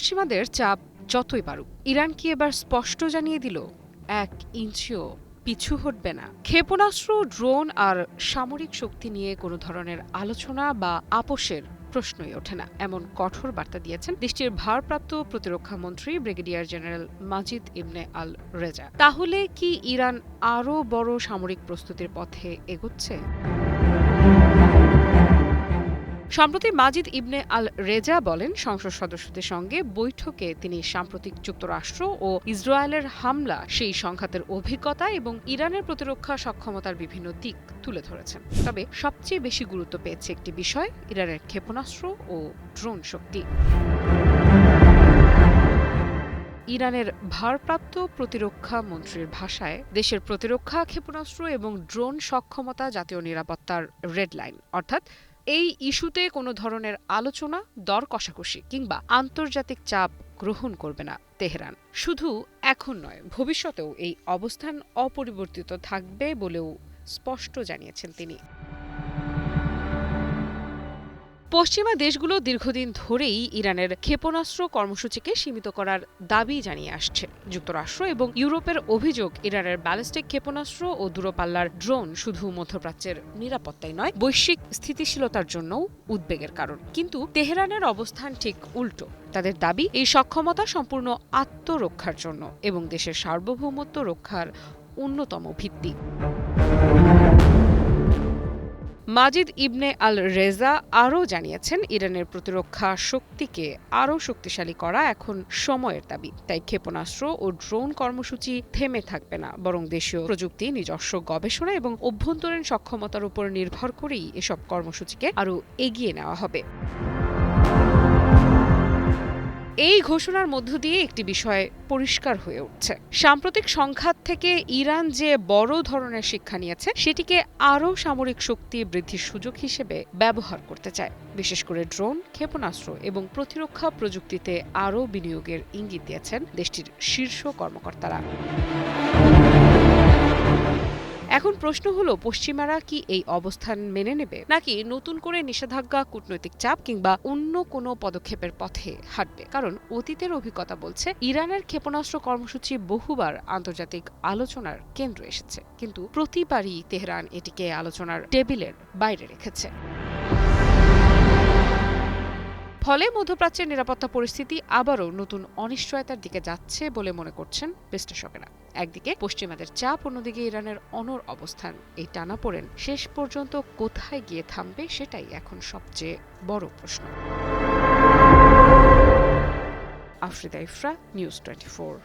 পশ্চিমাদের চাপ যতই বাড়ুক, ইরান কি এবার স্পষ্ট জানিয়ে দিল 1 ইঞ্চিও পিছু হটবে না। ক্ষেপণাস্ত্র, ড্রোন আর সামরিক শক্তি নিয়ে কোনো ধরনের আলোচনা বা আপোষের প্রশ্নই ওঠে না, এমন কঠোর বার্তা দিয়েছেন দেশটির ভারপ্রাপ্ত প্রতিরক্ষা মন্ত্রী ব্রিগেডিয়ার জেনারেল মাজিদ ইবনে আল রেজা। তাহলে কি ইরান আরও বড় সামরিক প্রস্তুতির পথে এগোচ্ছে? সম্প্রতি মাজিদ ইবনে আল রেজা বলেন, সংসদ সদস্যদের সঙ্গে বৈঠকে তিনি সাম্প্রতিক যুক্তরাষ্ট্র ও ইসরায়েলের হামলা, সেই সংঘাতের অভিজ্ঞতা এবং ইরানের প্রতিরক্ষা সক্ষমতার বিভিন্ন দিক তুলে ধরেছেন। তবে সবচেয়ে বেশি গুরুত্ব পেয়েছে একটি বিষয়, ইরানের ক্ষেপণাস্ত্র ও ড্রোন শক্তি। ইরানের ভারপ্রাপ্ত প্রতিরক্ষা মন্ত্রীর ভাষায়, দেশের প্রতিরক্ষা, ক্ষেপণাস্ত্র এবং ড্রোন সক্ষমতা জাতীয় নিরাপত্তার রেড লাইন। অর্থাৎ এই ইস্যুতে কোনো ধরনের আলোচনা, দর কষাকষি কিংবা আন্তর্জাতিক চাপ গ্রহণ করবে না তেহরান। শুধু এখন নয়, ভবিষ্যতেও এই অবস্থান অপরিবর্তিত থাকবে বলেও স্পষ্ট জানিয়েছেন তিনি। পশ্চিমা দেশগুলো দীর্ঘদিন ধরেই ইরানের ক্ষেপণাস্ত্র কর্মসূচিকে সীমিত করার দাবি জানিয়ে আসছে। যুক্তরাষ্ট্র এবং ইউরোপের অভিযোগ, ইরানের ব্যালিস্টিক ক্ষেপণাস্ত্র ও দূরপাল্লার ড্রোন শুধু মধ্যপ্রাচ্যের নিরাপত্তাই নয়, বৈশ্বিক স্থিতিশীলতার জন্যও উদ্বেগের কারণ। কিন্তু তেহরানের অবস্থান ঠিক উল্টো। তাদের দাবি, এই সক্ষমতা সম্পূর্ণ আত্মরক্ষার জন্য এবং দেশের সার্বভৌমত্ব রক্ষার অন্যতম ভিত্তি। মাজিদ ইবনে আল রেজা আরও জানিয়েছেন, ইরানের প্রতিরক্ষা শক্তিকে আরও শক্তিশালী করা এখন সময়ের দাবি। তাই ক্ষেপণাস্ত্র ও ড্রোন কর্মসূচি থেমে থাকবে না, বরং দেশীয় প্রযুক্তি, নিজস্ব গবেষণা এবং অভ্যন্তরীণ সক্ষমতার উপর নির্ভর করেই এসব কর্মসূচিকে আরও এগিয়ে নেওয়া হবে। এই ঘোষণার মধ্য দিয়ে একটি বিষয় পরিষ্কার হয়ে উঠছে, সাম্প্রতিক সংঘাত থেকে ইরান যে বড় ধরনের শিক্ষা নিয়েছে, সেটিকে আরও সামরিক শক্তি বৃদ্ধির সুযোগ হিসেবে ব্যবহার করতে চায়। বিশেষ করে ড্রোন, ক্ষেপণাস্ত্র এবং প্রতিরক্ষা প্রযুক্তিতে আরও বিনিয়োগের ইঙ্গিত দিয়েছেন দেশটির শীর্ষ কর্মকর্তারা। এখন প্রশ্ন হলো, পশ্চিমারা কি এই অবস্থান মেনে নেবে, নাকি নতুন করে নিষেধাজ্ঞা, কূটনৈতিক চাপ কিংবা অন্য কোনো পদক্ষেপের পথে হাঁটবে? কারণ অতীতের অভিজ্ঞতা বলছে, ইরানের ক্ষেপণাস্ত্র কর্মসূচি বহুবার আন্তর্জাতিক আলোচনার কেন্দ্রে এসেছে, কিন্তু প্রতিবারই তেহরান এটিকে আলোচনার টেবিলের বাইরে রেখেছে। ফলে মধ্যপ্রাচ্যের নিরাপত্তা পরিস্থিতি আবারও নতুন অনিশ্চয়তার দিকে যাচ্ছে বলে মনে করছেন বিশ্লেষকেরা। একদিকে পশ্চিমাদের চাপ, অন্যদিকে ইরানের অনড় অবস্থান। এই টানাপোড়েন শেষ পর্যন্ত কোথায় গিয়ে থামবে, সেটাই এখন সবচেয়ে বড় প্রশ্ন। আফরিদা ইফরা, নিউজ 24।